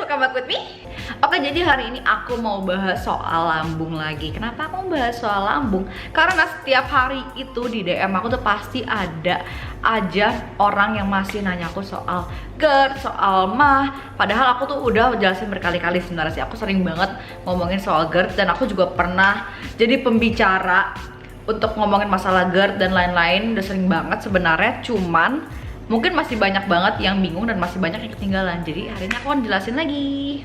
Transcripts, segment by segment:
welcome back with me. Oke, jadi hari ini aku mau bahas soal lambung lagi. Kenapa aku mau bahas soal lambung? Karena setiap hari itu di DM aku tuh pasti ada aja orang yang masih nanya aku soal GERD, soal MAH. Padahal aku tuh udah jelasin berkali-kali sebenarnya sih. Aku sering banget ngomongin soal GERD dan aku juga pernah jadi pembicara untuk ngomongin masalah GERD dan lain-lain. Udah sering banget sebenarnya, cuman mungkin masih banyak banget yang bingung dan masih banyak yang ketinggalan. Jadi hari ini aku akan jelasin lagi.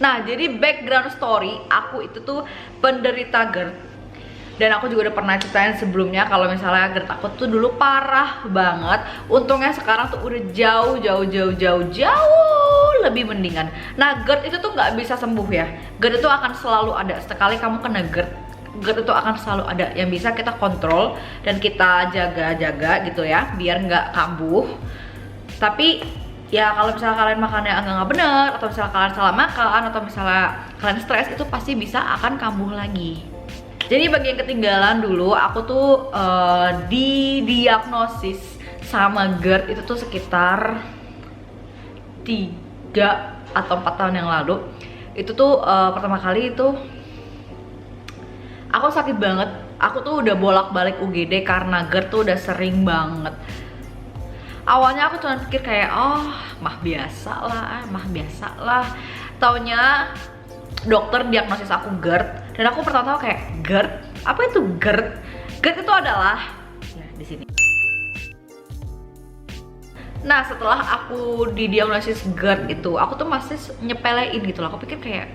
Nah, jadi background story aku itu tuh penderita GERD. Dan aku juga udah pernah ceritain sebelumnya kalau misalnya GERD aku tuh dulu parah banget. Untungnya sekarang tuh udah jauh lebih mendingan. Nah, GERD itu tuh nggak bisa sembuh ya. GERD itu akan selalu ada. Sekali kamu kena GERD itu akan selalu ada. Yang bisa kita kontrol dan kita jaga-jaga gitu ya, biar nggak kambuh. Tapi ya kalau misalnya kalian makannya nggak bener, atau misalnya kalian salah makan, atau misalnya kalian stres, itu pasti bisa akan kambuh lagi. Jadi bagi yang ketinggalan dulu, aku tuh didiagnosis sama GERD itu tuh sekitar 3 atau 4 tahun yang lalu. Itu tuh pertama kali itu aku sakit banget. Aku tuh udah bolak-balik UGD karena GERD tuh udah sering banget. Awalnya aku cuma pikir kayak, oh mah biasa lah. Taunya dokter diagnosis aku GERD dan aku pertama-tama kayak, GERD? Apa itu GERD? GERD itu adalah ya di sini. Nah, setelah aku didiagnosis GERD itu, aku tuh masih nyepelein gitu loh. Aku pikir kayak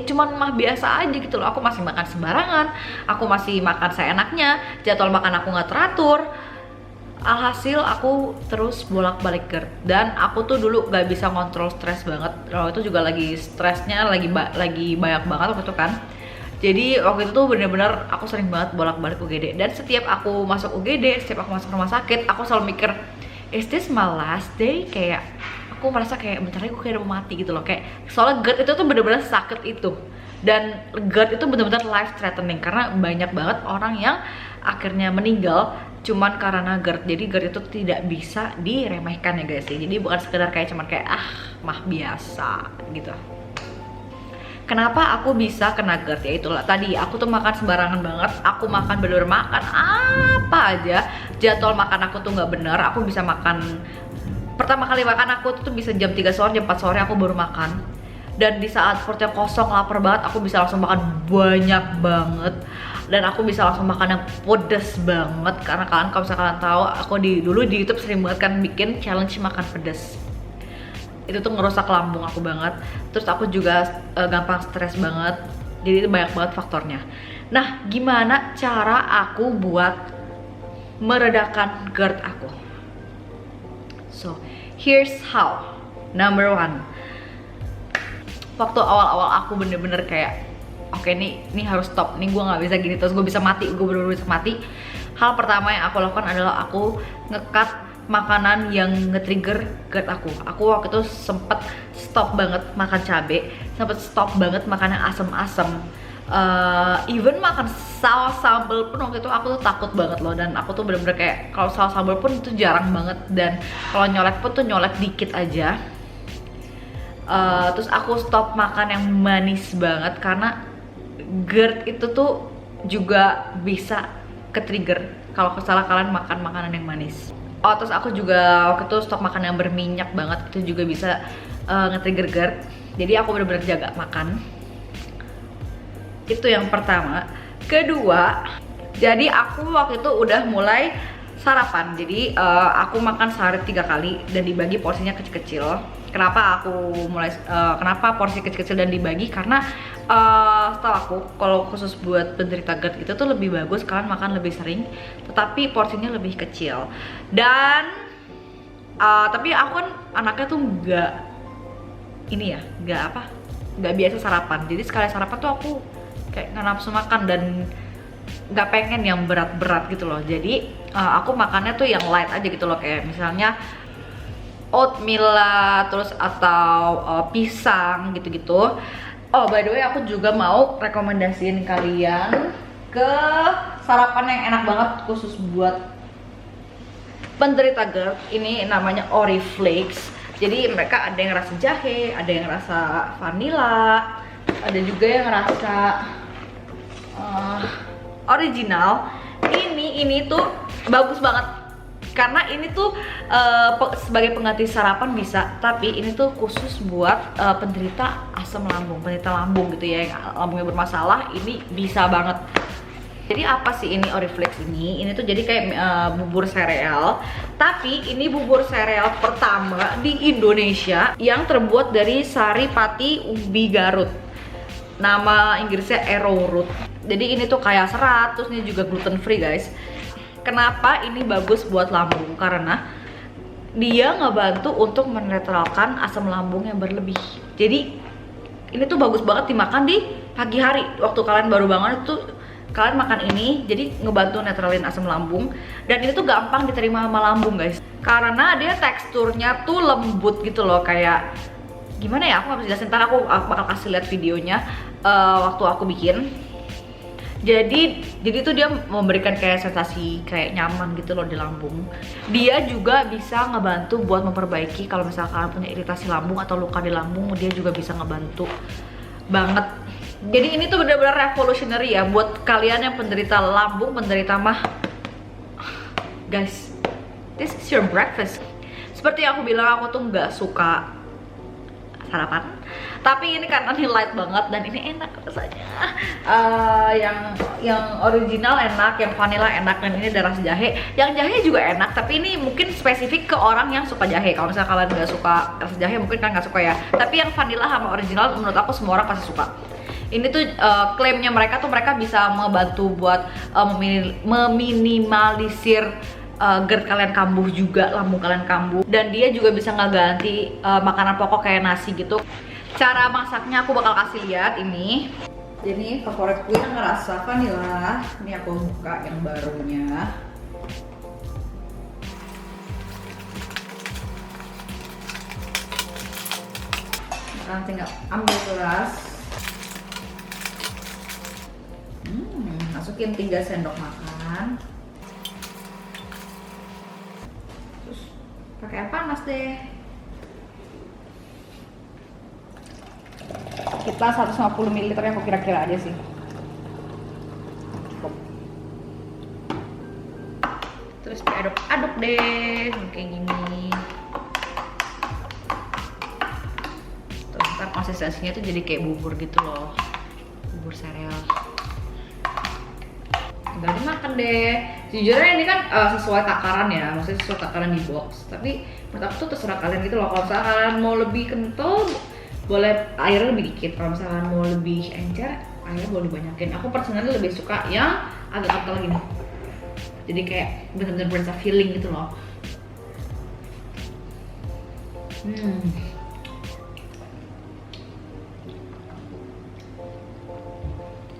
cuman mah biasa aja gitu loh. Aku masih makan sembarangan, aku masih makan seenaknya, jadwal makan aku nggak teratur. Alhasil aku terus bolak-balik GERD. Dan aku tuh dulu gak bisa ngontrol stres banget. Waktu itu juga lagi stresnya lagi banyak banget waktu itu kan. Jadi waktu itu tuh bener-bener aku sering banget bolak-balik UGD. Dan setiap aku masuk UGD, setiap aku masuk rumah sakit, aku selalu mikir, is this my last day? Kayak aku merasa kayak bentar lagi gue kayak mau mati gitu loh. Kayak soalnya GERD itu tuh bener-bener sakit itu. Dan GERD itu bener-bener life threatening karena banyak banget orang yang akhirnya meninggal cuman karena GERD. Jadi GERD itu tidak bisa diremehkan ya guys. Jadi bukan sekedar kayak cuman kayak mah biasa gitu. Kenapa aku bisa kena GERD? Ya itulah tadi, aku tuh makan sembarangan banget. Aku makan bener-bener makan apa aja. Jadwal makan aku tuh nggak bener. Aku bisa makan, pertama kali makan aku tuh bisa jam 3 sore, jam 4 sore aku baru makan. Dan di saat perutnya kosong, lapar banget, aku bisa langsung makan banyak banget. Dan aku bisa langsung makan yang pedes banget. Karena kalau misalnya kalian tahu, aku dulu di YouTube sering banget kan bikin challenge makan pedes. Itu tuh ngerusak lambung aku banget. Terus aku juga gampang stres banget. Jadi itu banyak banget faktornya. Nah, gimana cara aku buat meredakan GERD aku? So, here's how. Number 1, waktu awal-awal aku bener-bener kayak, oke, ini harus stop, nih gue nggak bisa gini terus, gue bisa mati, gue bener-bener bisa mati. Hal pertama yang aku lakukan adalah aku nge-cut makanan yang nge-trigger GERD aku. Aku waktu itu sempet stop banget makan cabai, sempet stop banget makan yang asem-asem. Even makan saus sambal pun waktu itu aku tuh takut banget loh. Dan aku tuh bener-bener kayak kalau saus sambal pun itu jarang banget. Dan kalau nyolek pun tuh nyolek dikit aja. Terus aku stop makan yang manis banget karena GERD itu tuh juga bisa ke-trigger kalau salah kalian makan makanan yang manis. Oh, terus aku juga waktu itu stop makan yang berminyak banget, itu juga bisa nge-trigger GERD. Jadi aku bener-bener jaga makan. Itu yang pertama. Kedua, jadi aku waktu itu udah mulai sarapan. Jadi aku makan sehari 3 kali dan dibagi porsinya kecil-kecil. Kenapa kenapa porsi kecil-kecil dan dibagi? Karena setahu aku kalau khusus buat penderita GERD itu tuh lebih bagus kalian makan lebih sering, tetapi porsinya lebih kecil. Dan tapi aku kan anaknya tuh nggak biasa sarapan. Jadi sekali sarapan tuh aku kayak nggak nafsu makan dan nggak pengen yang berat-berat gitu loh. Jadi aku makannya tuh yang light aja gitu loh, kayak misalnya oatmeal lah, terus atau pisang gitu-gitu. Oh, by the way, aku juga mau rekomendasiin kalian ke sarapan yang enak banget khusus buat penderita GERD. Ini namanya Oriflakes. Jadi mereka ada yang rasa jahe, ada yang rasa vanilla, ada juga yang rasa original. Ini tuh bagus banget karena ini tuh sebagai pengganti sarapan bisa, tapi ini tuh khusus buat penderita asam lambung, penderita lambung gitu ya, yang lambungnya bermasalah. Ini bisa banget. Jadi apa sih ini Oriflame ini? Ini tuh jadi kayak bubur sereal, tapi ini bubur sereal pertama di Indonesia yang terbuat dari sari pati ubi Garut. Nama Inggrisnya arrowroot. Jadi ini tuh kaya serat, terus ini juga gluten free guys. Kenapa ini bagus buat lambung? Karena dia ngebantu untuk menetralkan asam lambung yang berlebih. Jadi ini tuh bagus banget dimakan di pagi hari. Waktu kalian baru bangun itu kalian makan ini, jadi ngebantu netralin asam lambung. Dan ini tuh gampang diterima sama lambung guys, karena dia teksturnya tuh lembut gitu loh. Kayak gimana ya, aku nggak bisa jelasin, ntar aku bakal kasih lihat videonya waktu aku bikin. Jadi tuh dia memberikan kayak sensasi kayak nyaman gitu loh di lambung. Dia juga bisa ngebantu buat memperbaiki kalau misalkan punya iritasi lambung atau luka di lambung, dia juga bisa ngebantu banget. Jadi ini tuh benar-benar revolutionary ya buat kalian yang penderita lambung, penderita mah. Guys, this is your breakfast. Seperti yang aku bilang, aku tuh nggak suka sarapan, tapi ini karena ini light banget dan ini enak rasanya. Yang original enak, yang vanilla enak, dan ini ada rasa jahe. Yang jahe juga enak, tapi ini mungkin spesifik ke orang yang suka jahe. Kalau misalnya kalian nggak suka rasa jahe, mungkin kalian nggak suka ya. Tapi yang vanilla sama original menurut aku semua orang pasti suka. Ini tuh klaimnya mereka tuh mereka bisa membantu buat meminimalisir GERD kalian kambuh juga, lambung kalian kambuh, dan dia juga bisa ngeganti makanan pokok kayak nasi gitu. Cara masaknya aku bakal kasih lihat ini. Jadi favoritku yang ngerasa vanilla. Ini aku buka yang barunya. Sekarang tinggal ambil gelas. Masukin 3 sendok makan. Pakai air panas deh. Kita 150 ml yang aku kira-kira aja sih. Cukup. Terus diaduk-aduk deh kayak gini. Terus ntar konsistensinya tuh jadi kayak bubur gitu loh, bubur sereal. Tinggal dimakan deh. Sejujurnya ini kan sesuai takaran ya, maksudnya sesuai takaran di box. Tapi menurut aku tuh terserah kalian gitu loh. Kalau misalnya kalian mau lebih kental, boleh airnya lebih dikit. Kalau misalnya mau lebih encer, airnya boleh dibanyakin. Aku personally lebih suka yang agak kental gini. Jadi kayak bener-bener berasa feeling gitu loh.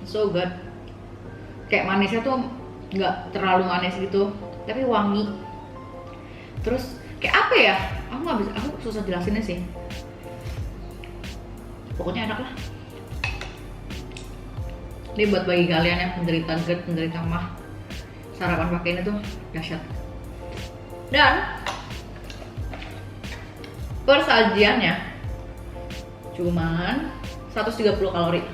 So good. Kayak manisnya tuh nggak terlalu manis gitu, tapi wangi. Terus kayak apa ya? Aku nggak bisa, aku susah jelasinnya sih. Pokoknya enak lah. Ini buat bagi kalian yang penderita GERD, penderita mah, sarapan pakai ini tuh dahsyat. Dan persajiannya cuman 130 kalori.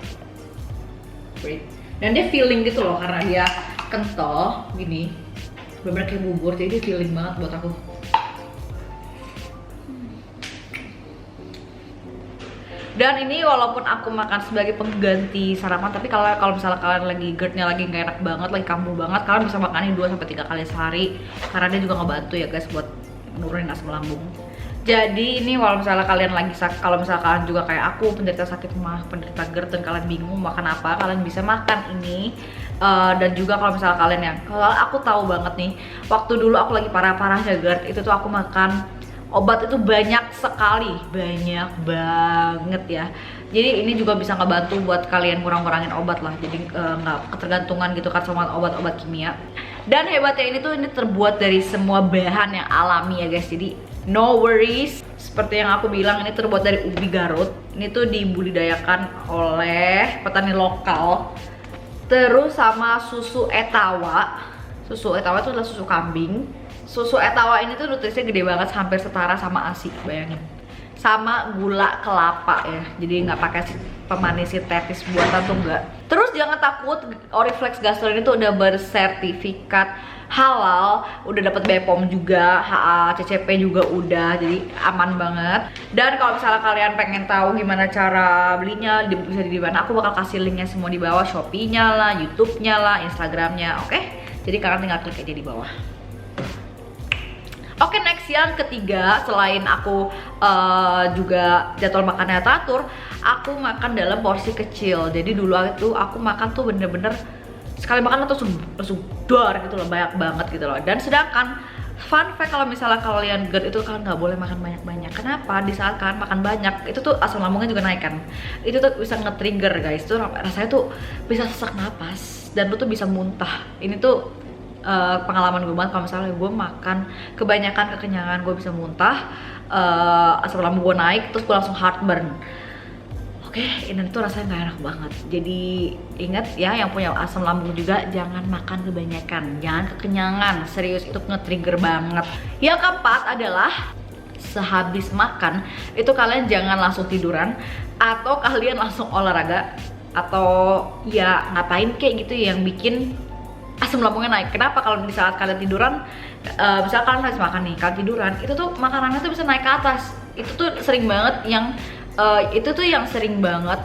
Dan dia feeling gitu loh, karena dia kental gini, bener-bener kayak bubur, jadi dia feeling banget buat aku. Dan ini walaupun aku makan sebagai pengganti sarapan, tapi kalau misalnya kalian lagi GERD-nya lagi nggak enak banget, lagi kambuh banget, kalian bisa makan ini 2-3 kali sehari, karena dia juga ngebantu ya guys buat nurunin asam lambung. Jadi ini kalau misalnya kalian lagi kalau misalnya kalian juga kayak aku penderita sakit mah, penderita GERD, dan kalian bingung makan apa, kalian bisa makan ini. Dan juga kalau misalnya kalian yang, kalau aku tahu banget nih, waktu dulu aku lagi parah-parahnya GERD, itu tuh aku makan obat itu banyak sekali, banyak banget ya. Jadi ini juga bisa ngebantu buat kalian kurang-kurangin obat lah, jadi nggak ketergantungan gitu kan sama obat-obat kimia. Dan hebatnya ini tuh ini terbuat dari semua bahan yang alami ya guys, jadi no worries. Seperti yang aku bilang, ini terbuat dari ubi Garut. Ini tuh dibudidayakan oleh petani lokal. Terus sama susu etawa. Susu etawa itu adalah susu kambing. Susu etawa ini tuh nutrisinya gede banget, hampir setara sama ASI, bayangin. sama gula kelapa ya, jadi nggak pakai pemanis sintetis buatan tuh enggak. Terus jangan takut, Oriflame Gastro ini tuh udah bersertifikat halal, udah dapat BPOM juga, HACCP juga udah, jadi aman banget. Dan kalau misalnya kalian pengen tahu gimana cara belinya, bisa di mana, aku bakal kasih linknya semua di bawah, Shopee-nya lah, YouTube-nya lah, Instagram-nya, oke? Jadi kalian tinggal klik aja di bawah. Oke, next yang ketiga, selain aku juga jadwal makannya teratur, aku makan dalam porsi kecil. Jadi dulu itu aku makan tuh bener-bener sekali makan tuh langsung dar gitu loh, banyak banget gitu loh. Dan sedangkan fun fact, kalau misalnya kalian GERD itu kalian nggak boleh makan banyak-banyak. Kenapa? Di saat kalian makan banyak, itu tuh asam lambungnya juga naik kan. Itu tuh bisa nge-trigger guys, tuh rasanya tuh bisa sesak napas dan lu tuh bisa muntah. Ini tuh pengalaman gue banget. Kalau misalnya gue makan kebanyakan kekenyangan, gue bisa muntah, asam lambung gue naik, terus gue langsung heartburn. Oke, ini tuh rasanya nggak enak banget. Jadi ingat ya, yang punya asam lambung juga jangan makan kebanyakan, jangan kekenyangan, serius itu nge-trigger banget. Yang keempat adalah sehabis makan itu kalian jangan langsung tiduran, atau kalian langsung olahraga, atau ya ngapain kayak gitu yang bikin asam lambungnya naik. Kenapa? Kalau di saat kalian tiduran, misalnya kalian habis makan nih, kalian tiduran, itu tuh makanannya tuh bisa naik ke atas. Itu tuh sering banget yang sering banget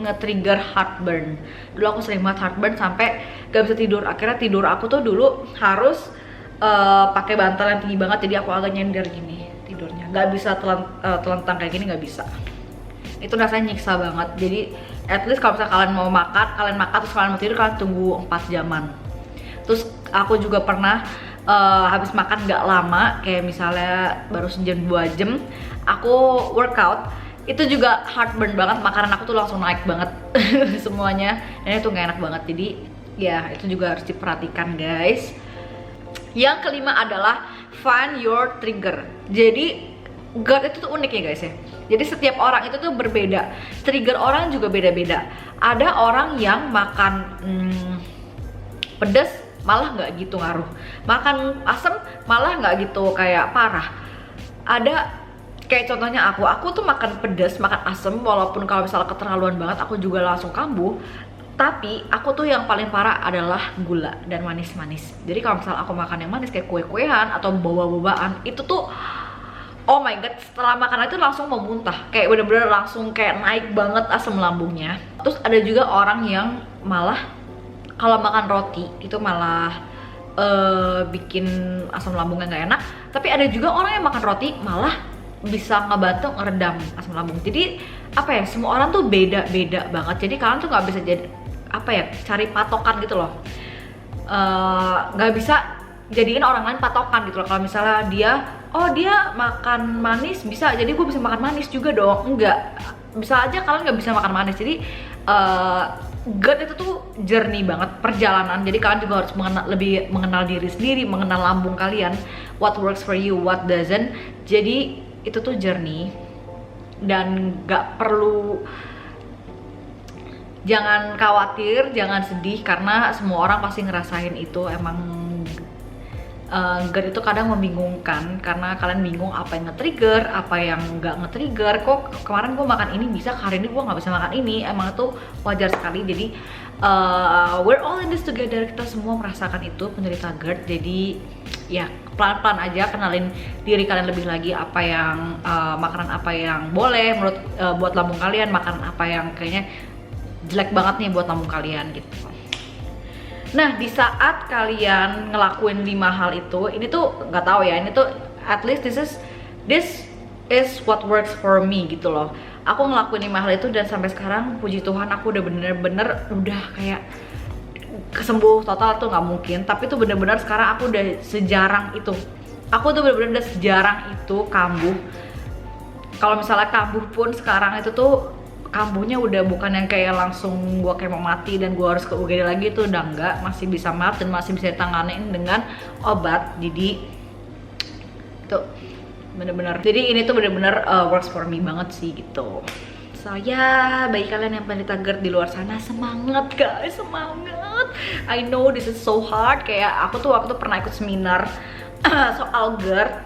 nge-trigger heartburn. Dulu aku sering banget heartburn sampai gak bisa tidur. Akhirnya tidur aku tuh dulu harus pakai bantal yang tinggi banget, jadi aku agak nyender gini tidurnya. Gak bisa telentang kayak gini, gak bisa. Itu rasanya nyiksa banget. Jadi at least kalau misalnya kalian mau makan, kalian makan terus kalian mau tidur, kalian tunggu 4 jaman. Terus aku juga pernah habis makan gak lama, kayak misalnya baru sejam 2 jam aku workout, itu juga heartburn banget, makanan aku tuh langsung naik banget semuanya, dan itu gak enak banget. Jadi ya itu juga harus diperhatikan guys. Yang kelima adalah find your trigger. Jadi GERD itu tuh unik ya guys ya. Jadi setiap orang itu tuh berbeda, trigger orang juga beda-beda. Ada orang yang makan pedas malah nggak gitu ngaruh, makan asam malah nggak gitu kayak parah. Ada kayak contohnya aku tuh makan pedas, makan asam, walaupun kalau misalnya keterlaluan banget aku juga langsung kambuh. Tapi aku tuh yang paling parah adalah gula dan manis-manis. Jadi kalau misalnya aku makan yang manis kayak kue-kuean atau boba-bobaan, itu tuh oh my god, setelah makan itu langsung mau muntah, kayak bener-bener langsung kayak naik banget asam lambungnya. Terus ada juga orang yang malah kalau makan roti itu malah bikin asam lambungnya nggak enak. Tapi ada juga orang yang makan roti malah bisa ngebantu ngeredam asam lambung. Jadi apa ya, semua orang tuh beda-beda banget. Jadi kalian tuh nggak bisa jadi apa ya, cari patokan gitu loh. Nggak bisa jadiin orang lain patokan gitu loh. Kalau misalnya dia makan manis, bisa jadi gue bisa makan manis juga dong. Enggak, bisa aja kalian nggak bisa makan manis. Jadi GERD itu tuh journey banget, perjalanan. Jadi kalian juga harus lebih mengenal diri sendiri, mengenal lambung kalian, what works for you, what doesn't. Jadi itu tuh journey, dan nggak perlu, jangan khawatir, jangan sedih, karena semua orang pasti ngerasain itu. Emang GERD itu kadang membingungkan, karena kalian bingung apa yang nge-trigger, apa yang nggak nge-trigger. Kok kemarin gue makan ini bisa, hari ini gue nggak bisa makan ini. Emang itu wajar sekali. Jadi we're all in this together, kita semua merasakan itu, penderita GERD. Jadi ya pelan-pelan aja kenalin diri kalian lebih lagi, apa yang makanan apa yang boleh menurut buat lambung kalian, makanan apa yang kayaknya jelek banget nih buat lambung kalian gitu. Nah, di saat kalian ngelakuin 5 hal itu, ini tuh nggak tahu ya, ini tuh at least this is what works for me gitu loh. Aku ngelakuin 5 hal itu dan sampai sekarang puji Tuhan aku udah bener-bener udah kayak kesembuh total tuh nggak mungkin, tapi tuh bener-bener sekarang aku udah sejarang itu. Aku tuh bener-bener udah sejarang itu kambuh. Kalau misalnya kambuh pun sekarang itu tuh kambuhnya udah bukan yang kayak langsung gua kayak mau mati dan gua harus ke UGD lagi, itu udah enggak, masih bisa maaf dan masih bisa ditanganin dengan obat. Jadi itu bener-bener, jadi ini tuh bener-bener works for me banget sih gitu. So ya, bagi kalian yang penderita GERD di luar sana, semangat guys, semangat. I know this is so hard. Kayak aku tuh waktu pernah ikut seminar soal GERD,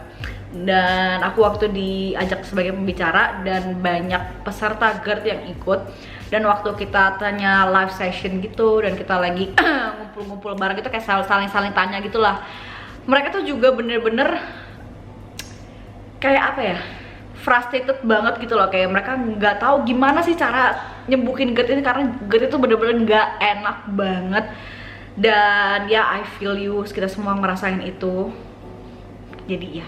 Dan aku waktu diajak sebagai pembicara dan banyak peserta GERD yang ikut. Dan waktu kita tanya live session gitu dan kita lagi ngumpul-ngumpul bareng gitu kayak saling-saling tanya gitulah. Mereka tuh juga bener-bener kayak apa ya, frustrated banget gitu loh, kayak mereka nggak tahu gimana sih cara nyembuhin GERD ini karena GERD itu bener-bener nggak enak banget. Dan ya I feel you, kita semua ngerasain itu. Jadi ya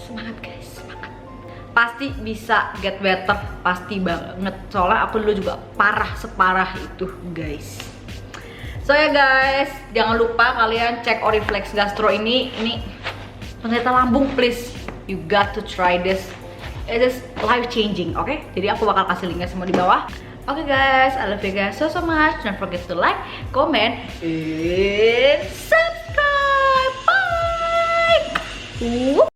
semangat guys, semangat. Pasti bisa get better, pasti banget. Soalnya aku dulu juga separah itu guys. So ya guys, jangan lupa kalian cek Oriflex Gastro ini penderita lambung, please. You got to try this. It is life changing, oke? Jadi aku bakal kasih linknya semua di bawah. Oke guys, I love you guys so much. Don't forget to like, comment, and subscribe. Bye.